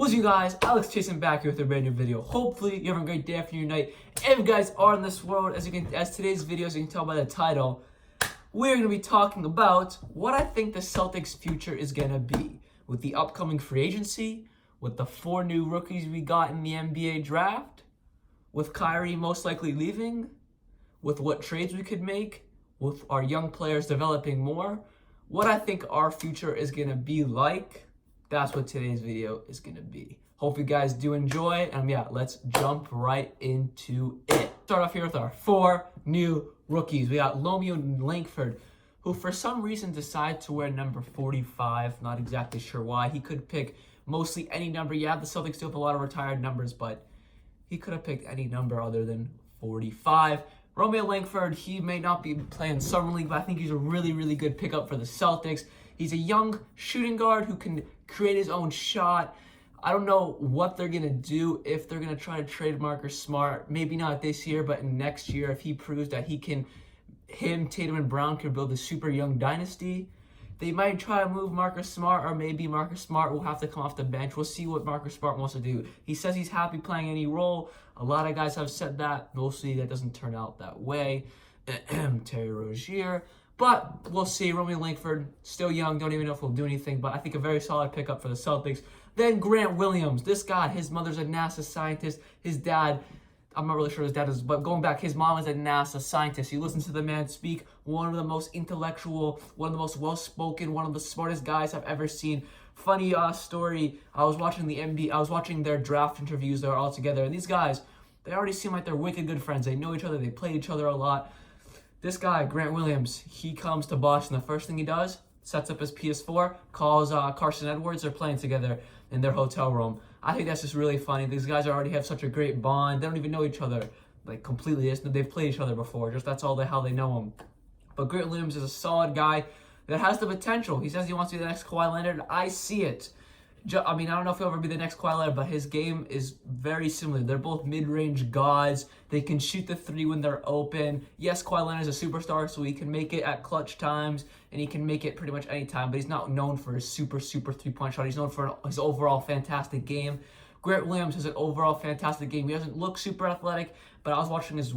What's you guys? Alex chasing back here with a brand new video. Hopefully you're having a great day after your night. If you guys are in this world, as today's video, as you can tell by the title, we're gonna be talking about what I think the Celtics' future is gonna be with the upcoming free agency, with the 4 new rookies we got in the NBA draft, with Kyrie most likely leaving, with what trades we could make, with our young players developing more, what I think our future is gonna be like. That's what today's video is gonna be. Hope you guys do enjoy, and yeah, let's jump right into it. Start off here with our 4 new rookies. We got Romeo Langford, who for some reason decided to wear number 45. Not exactly sure why. He could pick mostly any number. Yeah, the Celtics do have a lot of retired numbers, but he could have picked any number other than 45. Romeo Langford, he may not be playing Summer League, but I think he's a really, really good pickup for the Celtics. He's a young shooting guard who can create his own shot. I don't know what they're going to do, if they're going to try to trade Marcus Smart. Maybe not this year, but next year, if he proves that him, Tatum, and Brown can build a super young dynasty. They might try to move Marcus Smart, or maybe Marcus Smart will have to come off the bench. We'll see what Marcus Smart wants to do. He says he's happy playing any role. A lot of guys have said that. Mostly that doesn't turn out that way. Terry Rozier. But we'll see. Romeo Langford, still young. Don't even know if he'll do anything. But I think a very solid pickup for the Celtics. Then Grant Williams. This guy, his mother's a NASA scientist. His dad, I'm not really sure his dad is, but going back, his mom is a NASA scientist. You listen to the man speak, one of the most intellectual, one of the most well-spoken, one of the smartest guys I've ever seen. Funny story, I was watching the NBA, I was watching their draft interviews. They were all together, and these guys, they already seem like they're wicked good friends. They know each other, they play each other a lot. This guy, Grant Williams, he comes to Boston. The first thing he does, sets up his PS4, calls Carson Edwards. They're playing together in their hotel room. I think that's just really funny. These guys already have such a great bond. They don't even know each other like completely. They've played each other before. Just that's all how they know them. But Grant Williams is a solid guy that has the potential. He says he wants to be the next Kawhi Leonard. I see it. I mean, I don't know if he'll ever be the next Kawhi Leonard, but his game is very similar. They're both mid-range gods. They can shoot the 3 when they're open. Yes, Kawhi Leonard is a superstar, so he can make it at clutch times, and he can make it pretty much any time, but he's not known for his super three-point shot. He's known for his overall fantastic game. Grant Williams has an overall fantastic game. He doesn't look super athletic, but I was watching his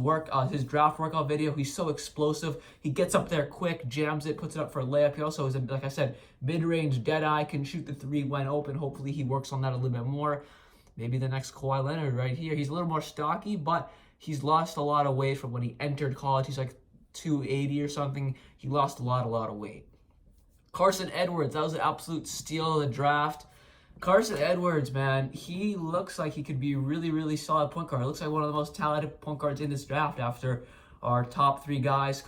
draft workout video. He's so explosive. He gets up there quick, jams it, puts it up for a layup. He also is, like I said, mid-range, dead-eye, can shoot the 3 when open. Hopefully he works on that a little bit more. Maybe the next Kawhi Leonard right here. He's a little more stocky, but he's lost a lot of weight from when he entered college. He's like 280 or something. He lost a lot of weight. Carson Edwards, that was an absolute steal of the draft. Carson Edwards, man, he looks like he could be a really, really solid point guard. He looks like one of the most talented point guards in this draft after our top 3 guys,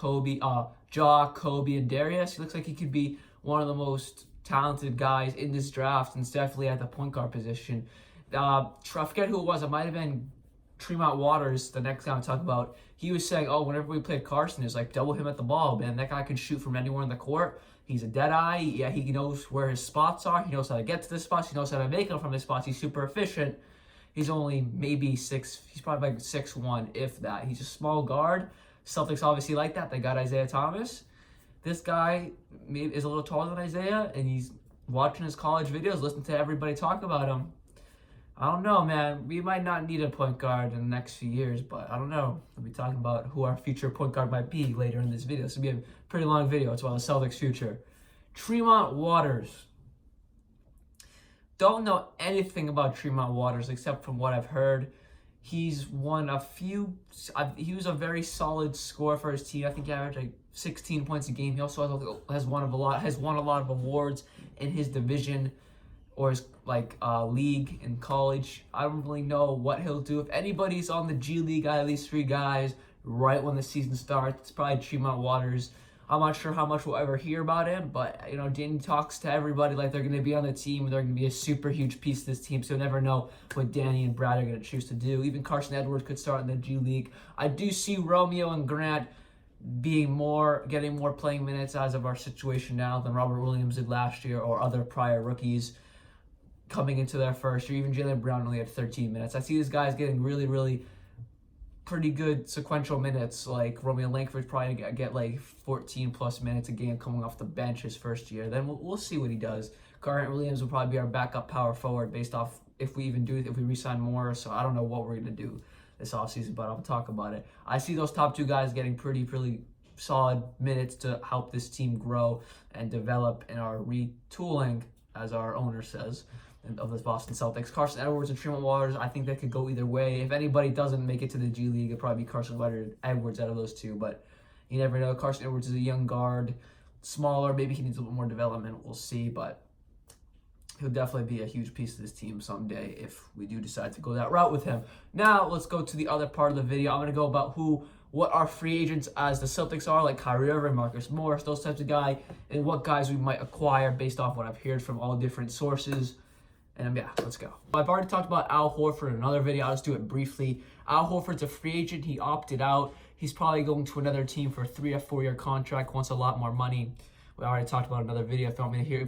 Ja, Kobe, and Darius. He looks like he could be one of the most talented guys in this draft, and it's definitely at the point guard position. I forget who it was. It might have been Tremont Waters, the next guy I talk about. He was saying, whenever we played Carson, it's like double him at the ball, man. That guy can shoot from anywhere in the court. He's a dead eye. Yeah, he knows where his spots are. He knows how to get to the spots. He knows how to make them from his spots. He's super efficient. He's only maybe 6. He's probably like 6'1", if that. He's a small guard. Celtics obviously like that. They got Isaiah Thomas. This guy is a little taller than Isaiah, and he's watching his college videos, listening to everybody talk about him. I don't know, man. We might not need a point guard in the next few years, but I don't know. We'll be talking about who our future point guard might be later in this video. This will be a pretty long video. It's about the Celtics' future. Tremont Waters. Don't know anything about Tremont Waters except from what I've heard. He's won a few. He was a very solid scorer for his team. I think he averaged like 16 points a game. He also has won a lot of awards in his division or his league in college. I don't really know what he'll do. If anybody's on the G League, I have these 3 guys right when the season starts. It's probably Tremont Waters. I'm not sure how much we'll ever hear about him, but Danny talks to everybody like they're going to be on the team and they're going to be a super huge piece of this team. So you'll never know what Danny and Brad are going to choose to do. Even Carson Edwards could start in the G League. I do see Romeo and Grant getting more playing minutes as of our situation now than Robert Williams did last year or other prior rookies coming into their first year. Even Jaylen Brown only had 13 minutes. I see these guys getting really, really pretty good sequential minutes. Like Romeo Langford's probably gonna get like 14 plus minutes a game coming off the bench his first year. Then we'll see what he does. Grant Williams will probably be our backup power forward based off if we re-sign more. So I don't know what we're going to do this offseason, but I'll talk about it. I see those top two guys getting pretty solid minutes to help this team grow and develop in our retooling, as our owner says, of the Boston Celtics. Carson Edwards and Tremont Waters, I think that could go either way. If anybody doesn't make it to the G League, it'd probably be Carson Edwards out of those two, but you never know. Carson Edwards is a young guard, smaller, maybe he needs a little more development, we'll see, but he'll definitely be a huge piece of this team someday if we do decide to go that route with him. Now, let's go to the other part of the video. I'm going to go about what our free agents as the Celtics are, like Kyrie Irving, Marcus Morris, those types of guys, and what guys we might acquire based off what I've heard from all different sources. And yeah, let's go. I've already talked about Al Horford in another video. I'll just do it briefly. Al Horford's a free agent. He opted out. He's probably going to another team for a 3 or 4 year contract, wants a lot more money. We already talked about another video. If you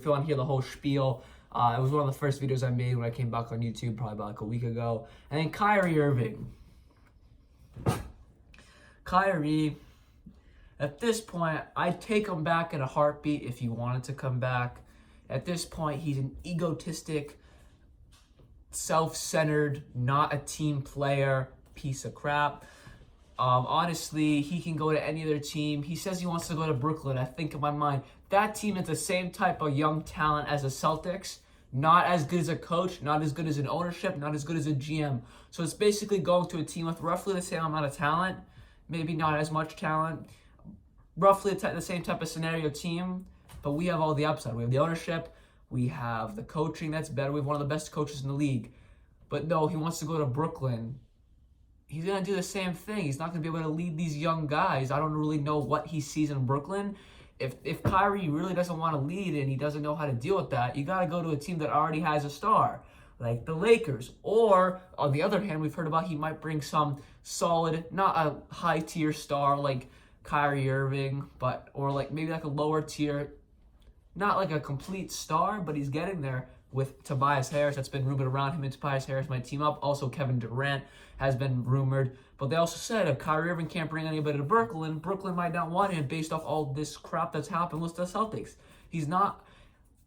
want to hear the whole spiel, it was one of the first videos I made when I came back on YouTube, probably about like a week ago. And then Kyrie Irving. Kyrie, at this point, I'd take him back in a heartbeat if he wanted to come back. At this point, he's an egotistic, self-centered, not a team player, piece of crap. Honestly, he can go to any other team. He says he wants to go to Brooklyn. I think in my mind, that team is the same type of young talent as the Celtics. Not as good as a coach, not as good as an ownership, not as good as a GM. So it's basically going to a team with roughly the same amount of talent, maybe not as much talent, roughly the same type of scenario team, but we have all the upside. We have the ownership, we have the coaching that's better. We have one of the best coaches in the league. But no, he wants to go to Brooklyn. He's going to do the same thing. He's not going to be able to lead these young guys. I don't really know what he sees in Brooklyn. If Kyrie really doesn't want to lead and he doesn't know how to deal with that, you got to go to a team that already has a star, like the Lakers. Or, on the other hand, we've heard about he might bring some solid, not a high-tier star like Kyrie Irving, or like maybe like a lower tier, not like a complete star, but he's getting there with Tobias Harris. That's been rumored around. Him and Tobias Harris might team up. Also, Kevin Durant has been rumored. But they also said if Kyrie Irving can't bring anybody to Brooklyn, Brooklyn might not want him based off all this crap that's happened with the Celtics. He's not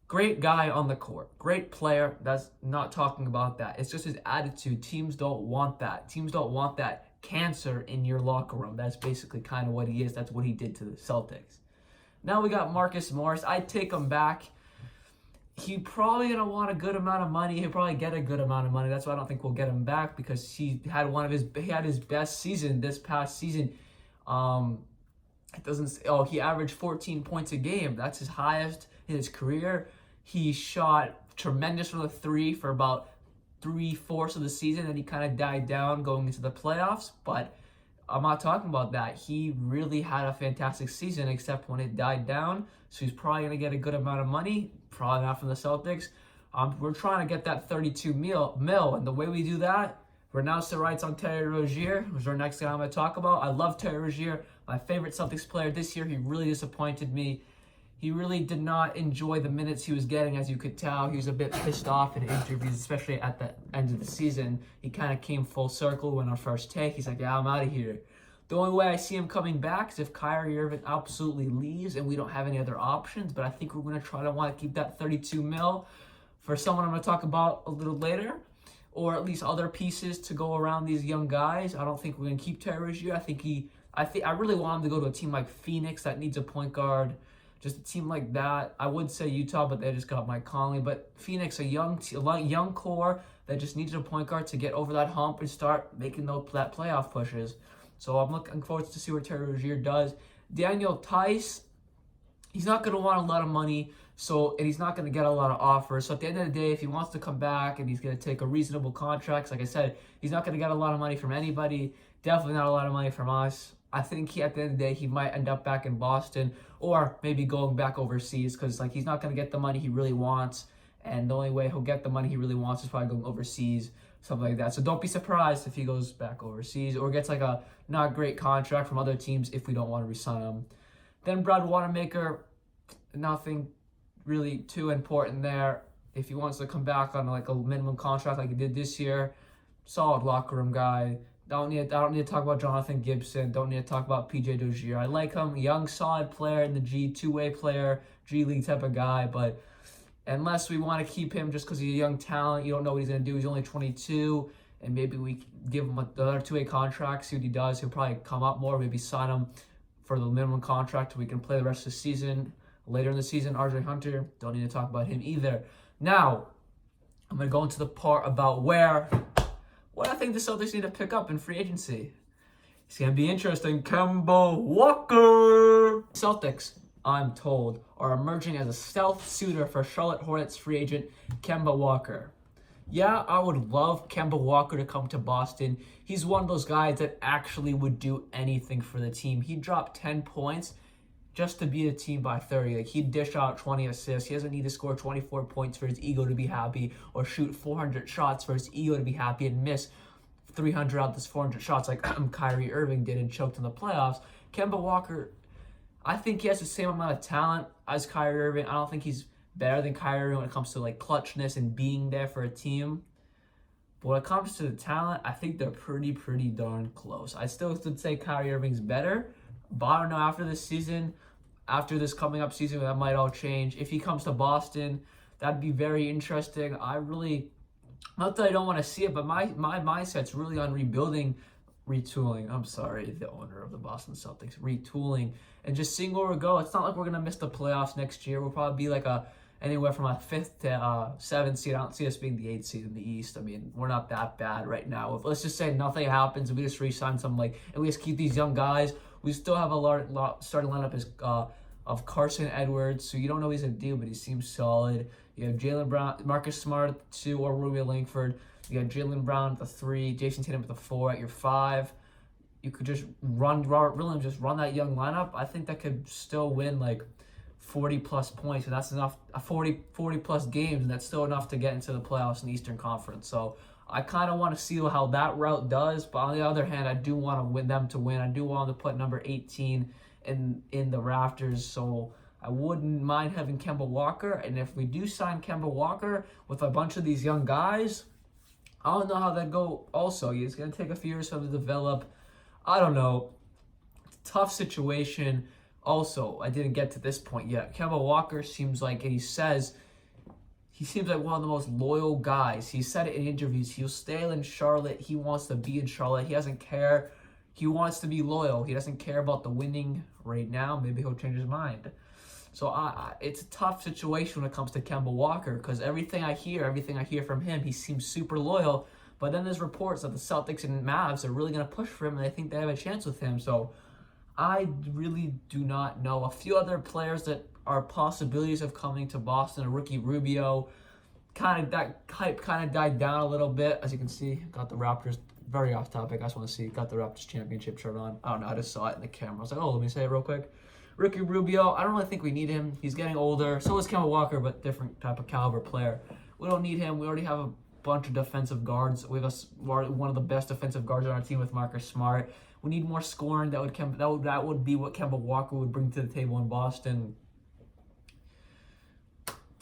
great guy on the court. Great player. That's not talking about that. It's just his attitude. Teams don't want that. Teams don't want that cancer in your locker room. That's basically kind of what he is. That's what he did to the Celtics. Now we got Marcus Morris. I'd take him back. He's probably going to want a good amount of money. He'll probably get a good amount of money. That's why I don't think we'll get him back, because he had his best season this past season. He averaged 14 points a game. That's his highest in his career. He shot tremendous from the three for about 3/4 of the season, and he kind of died down going into the playoffs. But I'm not talking about that. He really had a fantastic season, except when it died down. So he's probably going to get a good amount of money. Probably not from the Celtics. We're trying to get that 32 mil, and the way we do that, renounce the rights on Terry Rozier, who's our next guy I'm going to talk about. I love Terry Rozier, my favorite Celtics player this year. He really disappointed me. He really did not enjoy the minutes he was getting, as you could tell. He was a bit pissed off in interviews, especially at the end of the season. He kind of came full circle when our first take. He's like, yeah, I'm out of here. The only way I see him coming back is if Kyrie Irving absolutely leaves and we don't have any other options. But I think we're going to try to want to keep that 32 mil for someone I'm going to talk about a little later, or at least other pieces to go around these young guys. I don't think we're going to keep Terry Rozier. I really want him to go to a team like Phoenix that needs a point guard. Just a team like that. I would say Utah, but they just got Mike Conley. But Phoenix, a young core that just needs a point guard to get over that hump and start making that playoff pushes. So I'm looking forward to see what Terry Rozier does. Daniel Tice, he's not going to want a lot of money, and he's not going to get a lot of offers. So at the end of the day, if he wants to come back and he's going to take a reasonable contract, like I said, he's not going to get a lot of money from anybody. Definitely not a lot of money from us. I think at the end of the day, he might end up back in Boston, or maybe going back overseas, because he's not going to get the money he really wants. And the only way he'll get the money he really wants is probably going overseas, something like that. So don't be surprised if he goes back overseas or gets a not great contract from other teams if we don't want to re-sign him. Then Brad Wanamaker, nothing really too important there. If he wants to come back on a minimum contract like he did this year, solid locker room guy. I don't need to talk about Jonathan Gibson. Don't need to talk about PJ Dozier. I like him, young, solid player in the G, two-way player, G League type of guy, but unless we want to keep him just because he's a young talent. You don't know what he's going to do. He's only 22, and maybe we give him another 2-way contract, see what he does. He'll probably come up more, maybe sign him for the minimum contract so we can play the rest of the season. Later in the season, RJ Hunter, don't need to talk about him either. Now, I'm going to go into the part about what I think the Celtics need to pick up in free agency. It's going to be interesting. Kemba Walker. Celtics, I'm told, are emerging as a stealth suitor for Charlotte Hornets free agent Kemba Walker. Yeah, I would love Kemba Walker to come to Boston. He's one of those guys that actually would do anything for the team. He dropped 10 points just to beat a team by 30. Like, he'd dish out 20 assists. He doesn't need to score 24 points for his ego to be happy, or shoot 400 shots for his ego to be happy, and miss 300 out of those 400 shots like Kyrie Irving did and choked in the playoffs. Kemba Walker, I think he has the same amount of talent as Kyrie Irving. I don't think he's better than Kyrie Irving when it comes to like clutchness and being there for a team. But when it comes to the talent, I think they're pretty darn close. I still would say Kyrie Irving's better, but I don't know, after this season, after this coming up season, that might all change. If he comes to Boston, that'd be very interesting. Not that I don't want to see it, but my mindset's really on retooling. I'm sorry, the owner of the Boston Celtics, retooling and just seeing where we go. It's not like we're gonna miss the playoffs next year. We'll probably be like anywhere from a 5th to 7th seed. I don't see us being the 8th seed in the East. I mean, we're not that bad right now. Let's just say nothing happens and we just re-sign some, and we just keep these young guys. We still have a starting lineup of Carson Edwards, so you don't know what he's gonna do, but he seems solid. You have Jaylen Brown, Marcus Smart at the 2, or Romeo Langford. You got Jaylen Brown at the 3, Jason Tatum at the 4 at your 5. You could just run Robert Williams, just run that young lineup. I think that could still win 40-plus points, and that's enough. 40-plus games, and that's still enough to get into the playoffs in the Eastern Conference. So I kind of want to see how that route does. But on the other hand, I do want them to win. I do want them to put number 18 in the rafters. So I wouldn't mind having Kemba Walker. And if we do sign Kemba Walker with a bunch of these young guys, I don't know how that go also. It's going to take a few years for them to develop. I don't know. It's a tough situation. Also, I didn't get to this point yet. Kemba Walker seems like, and he seems like one of the most loyal guys. He said it in interviews. He'll stay in Charlotte. He wants to be in Charlotte. He doesn't care. He wants to be loyal. He doesn't care about the winning right now. Maybe he'll change his mind. So it's a tough situation when it comes to Kemba Walker, because everything I hear from him, he seems super loyal. But then there's reports that the Celtics and Mavs are really going to push for him, and they think they have a chance with him. So I really do not know. A few other players that are possibilities of coming to Boston, Ricky Rubio, that hype kind of died down a little bit. As you can see, got the Raptors, very off topic, I just want to see, got the Raptors championship shirt on. I don't know, I just saw it in the camera. I was like, oh, let me say it real quick. Ricky Rubio, I don't really think we need him. He's getting older. So is Kemba Walker, but different type of caliber player. We don't need him. We already have a bunch of defensive guards. We have one of the best defensive guards on our team with Marcus Smart. We need more scoring. That would be what Kemba Walker would bring to the table in Boston.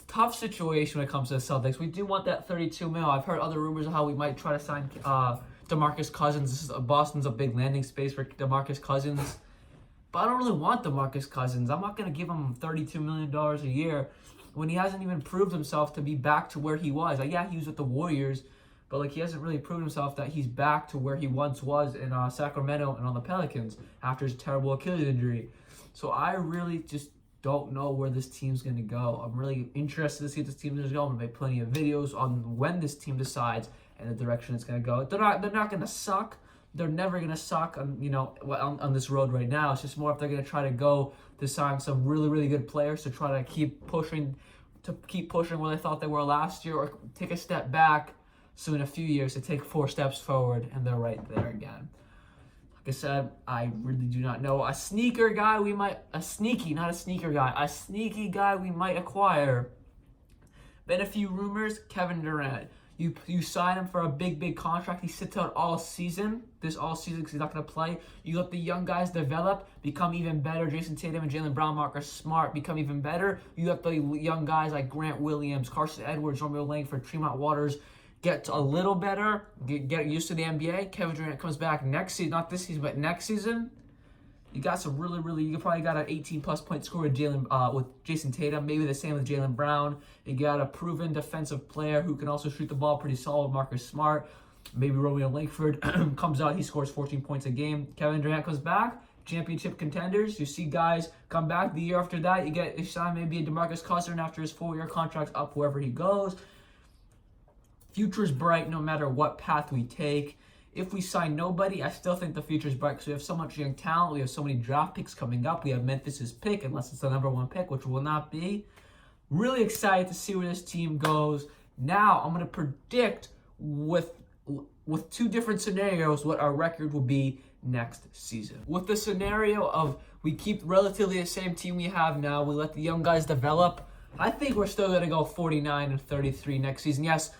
Tough situation when it comes to the Celtics. We do want that $32 million. I've heard other rumors of how we might try to sign DeMarcus Cousins. Boston's a big landing space for DeMarcus Cousins. But I don't really want DeMarcus Cousins. I'm not going to give him $32 million a year when he hasn't even proved himself to be back to where he was. Yeah, he was with the Warriors, but he hasn't really proved himself that he's back to where he once was in Sacramento and on the Pelicans after his terrible Achilles injury. So I really just don't know where this team's going to go. I'm really interested to see if this team is going to go. I'm going to make plenty of videos on when this team decides and the direction it's going to go. They're not going to suck. They're never going to suck on this road right now. It's just more if they're going to try to go to sign some really good players to try to keep pushing where they thought they were last year, or take a step back so in a few years to take 4 steps forward and they're right there again. Like I said, I really do not know. A sneaky guy we might acquire. Been a few rumors, Kevin Durant. You sign him for a big contract. He sits out all season because he's not going to play. You let the young guys develop, become even better. Jason Tatum and Jaylen Brown, Marcus Smart become even better. You let the young guys like Grant Williams, Carson Edwards, Romeo Langford, Tremont Waters get a little better, get used to the NBA. Kevin Durant comes back next season, not this season, but next season. You got some you probably got an 18-plus point score with Jason Tatum. Maybe the same with Jaylen Brown. You got a proven defensive player who can also shoot the ball pretty solid, Marcus Smart. Maybe Romeo Langford comes out, he scores 14 points a game. Kevin Durant comes back, championship contenders. You see guys come back the year after that. You sign maybe a DeMarcus Cousins after his 4-year contract's up wherever he goes. Future's bright no matter what path we take. If we sign nobody, I still think the future's bright because we have so much young talent. We have so many draft picks coming up. We have Memphis's pick, unless it's the #1 pick, which will not be. Really excited to see where this team goes. Now, I'm going to predict with 2 different scenarios what our record will be next season. With the scenario of we keep relatively the same team we have now, we let the young guys develop, I think we're still going to go 49-33 next season. Yes,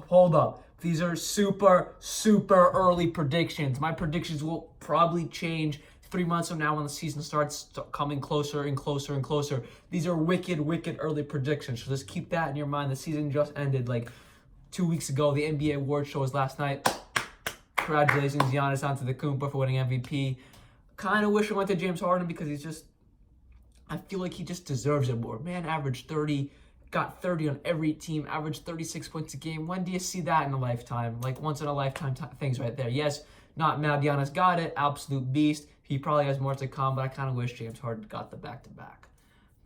hold up. These are super, super early predictions. My predictions will probably change 3 months from now when the season starts coming closer and closer and closer. These are wicked, wicked early predictions. So just keep that in your mind. The season just ended like 2 weeks ago. The NBA award show was last night. Congratulations, Giannis Antetokounmpo for winning MVP. Kind of wish I went to James Harden because I feel like he just deserves it more. Man, averaged 30, got 30 on every team, averaged 36 points a game. When do you see that in a lifetime? Like once in a lifetime things right there. Yes, not mad Giannis got it. Absolute beast. He probably has more to come, but I kind of wish James Harden got the back-to-back.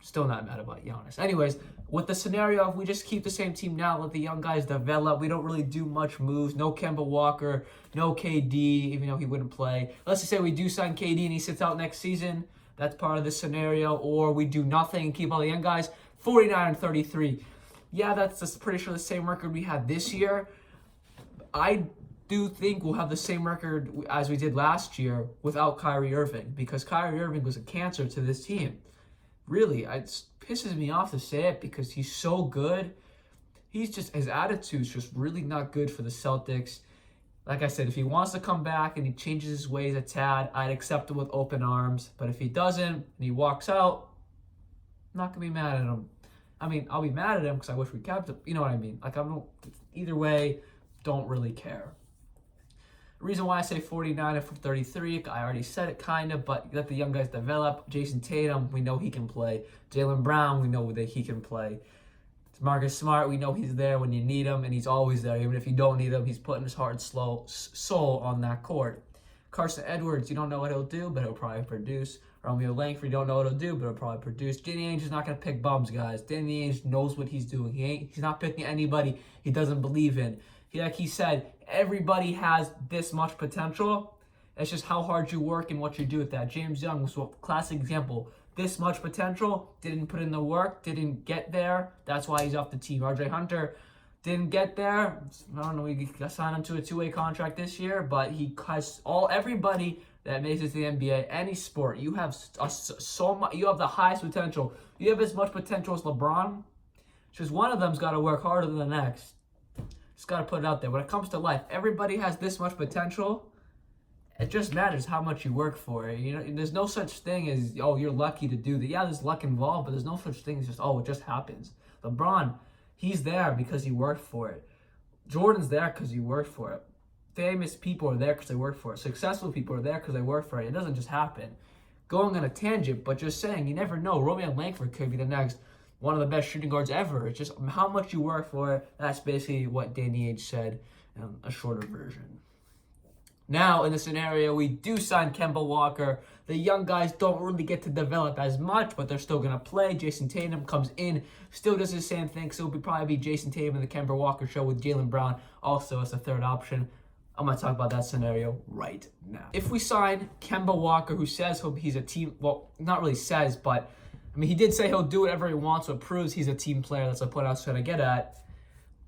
Still not mad about Giannis. Anyways, with the scenario, if we just keep the same team now, let the young guys develop, we don't really do much moves. No Kemba Walker, no KD, even though he wouldn't play. Let's just say we do sign KD and he sits out next season. That's part of the scenario. Or we do nothing and keep all the young guys. 49-33. Yeah, that's just pretty sure the same record we had this year. I do think we'll have the same record as we did last year without Kyrie Irving, because Kyrie Irving was a cancer to this team. Really, it pisses me off to say it because he's so good. His attitude's just really not good for the Celtics. Like I said, if he wants to come back and he changes his ways a tad, I'd accept it with open arms. But if he doesn't and he walks out, I'm not going to be mad at him. I mean, I'll be mad at him because I wish we kept him. You know what I mean? Like, either way, don't really care. The reason why I say 49-33, I already said it kind of, but let the young guys develop. Jason Tatum, we know he can play. Jaylen Brown, we know that he can play. Marcus Smart, we know he's there when you need him, and he's always there. Even if you don't need him, he's putting his heart and soul on that court. Carson Edwards, you don't know what he'll do, but he'll probably produce. Romeo Langford, you don't know what he'll do, but he'll probably produce. Danny Ainge is not going to pick bums, guys. Danny Ainge knows what he's doing. He's not picking anybody he doesn't believe in. Like he said, everybody has this much potential. It's just how hard you work and what you do with that. James Young was a classic example. This much potential, didn't put in the work, didn't get there. That's why he's off the team. RJ Hunter didn't get there. I don't know, we signed him to a 2-way contract this year, but he has everybody that makes it to the NBA, any sport. You have so much. You have the highest potential. You have as much potential as LeBron. It's just one of them's got to work harder than the next. Just got to put it out there. When it comes to life, everybody has this much potential. It just matters how much you work for it. You know, there's no such thing as, oh, you're lucky to do that. Yeah, there's luck involved, but there's no such thing as just, oh, it just happens. LeBron, he's there because he worked for it. Jordan's there because he worked for it. Famous people are there because they work for it. Successful people are there because they work for it. It doesn't just happen. Going on a tangent, but just saying, you never know. Romeo Langford could be the next one of the best shooting guards ever. It's just how much you work for it. That's basically what Danny Ainge said in a shorter version. Now, in the scenario, we do sign Kemba Walker. The young guys don't really get to develop as much, but they're still going to play. Jason Tatum comes in, still does the same thing. So it'll probably be Jason Tatum and the Kemba Walker show with Jaylen Brown also as a third option. I'm going to talk about that scenario right now. If we sign Kemba Walker, who says he's a team, well, not really says, but I mean, he did say he'll do whatever he wants, so it proves he's a team player. That's the point I was trying to get at.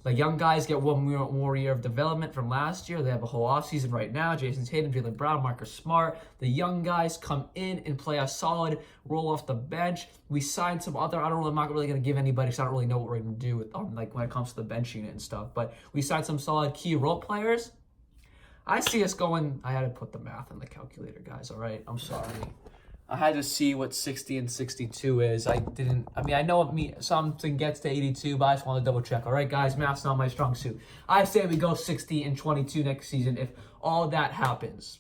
The young guys get one more year of development from last year. They have a whole offseason right now. Jason Tatum, Jaylen Brown, Marcus Smart. The young guys come in and play a solid roll off the bench. We signed some other, I'm not really going to give anybody, so I don't really know what we're going to do with like when it comes to the bench unit and stuff. But we signed some solid key role players. I see us going, I had to put the math in the calculator, guys, all right? I'm sorry. I had to see what 60 and 62 is. I know something gets to 82, but I just want to double check. All right, guys, math's not my strong suit. I say we go 60 and 22 next season if all that happens.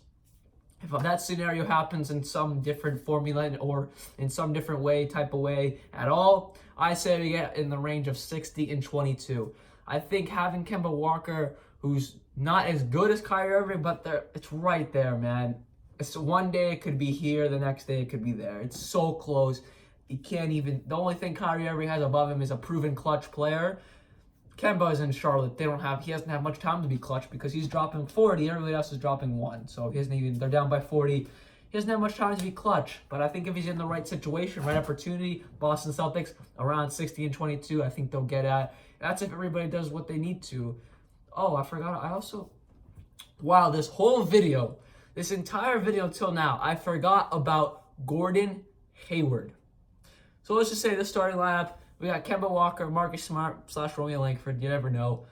If that scenario happens in some different formula or in some different type of way at all, I say we get in the range of 60 and 22. I think having Kemba Walker, who's not as good as Kyrie Irving, but it's right there, man. It's one day it could be here, the next day it could be there. It's so close. You can't even. The only thing Kyrie Irving has above him is a proven clutch player. Kemba is in Charlotte. He doesn't have much time to be clutch because he's dropping 40. Everybody else is dropping 1. So they're down by 40. He doesn't have much time to be clutch. But I think if he's in the right situation, right opportunity, Boston Celtics around 60 and 22, I think they'll get at. That's if everybody does what they need to. Oh, I forgot. Wow, this entire video till now, I forgot about Gordon Hayward. So let's just say the starting lineup. We got Kemba Walker, Marcus Smart / Romeo Langford. You never know.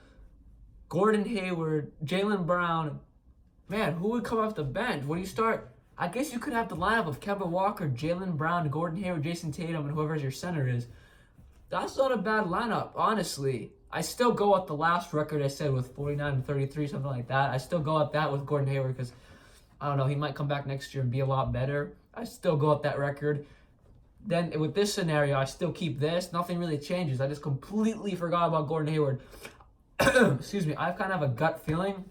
Gordon Hayward, Jaylen Brown. Man, who would come off the bench? When you start, I guess you could have the lineup of Kemba Walker, Jaylen Brown, Gordon Hayward, Jason Tatum, and whoever your center is. That's not a bad lineup, honestly. I still go with the last record I said with 49 and 33, something like that. I still go at that with Gordon Hayward because, I don't know, he might come back next year and be a lot better. I still go at that record. Then with this scenario, I still keep this. Nothing really changes. I just completely forgot about Gordon Hayward. Excuse me. I have kind of a gut feeling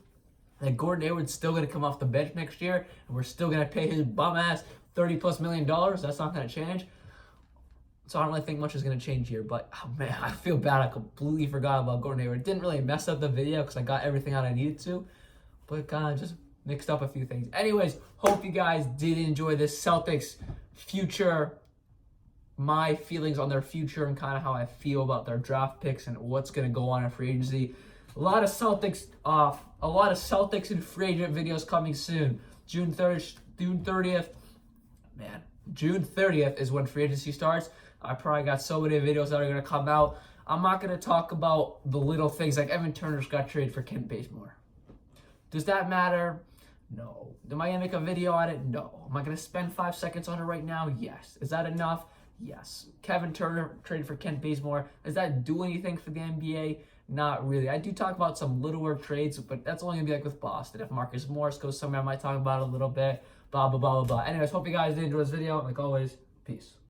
that Gordon Hayward's still going to come off the bench next year, and we're still going to pay his bum ass $30+ million. That's not going to change. So I don't really think much is going to change here. But, oh man, I feel bad. I completely forgot about Gordon Hayward. It didn't really mess up the video because I got everything out I needed to. But it kind of just mixed up a few things. Anyways, hope you guys did enjoy this Celtics future, my feelings on their future and kind of how I feel about their draft picks and what's going to go on in free agency. A lot of Celtics and free agent videos coming soon. June 30th. Man, June 30th is when free agency starts. I probably got so many videos that are going to come out. I'm not going to talk about the little things like Evan Turner's got traded for Kent Bazemore. Does that matter? No. Am I going to make a video on it? No. Am I going to spend 5 seconds on it right now? Yes. Is that enough? Yes. Kevin Turner traded for Kent Bazemore. Does that do anything for the NBA? Not really. I do talk about some littler trades, but that's only going to be like with Boston. If Marcus Morris goes somewhere, I might talk about it a little bit. Blah, blah, blah, blah, blah. Anyways, hope you guys did enjoy this video. Like always, peace.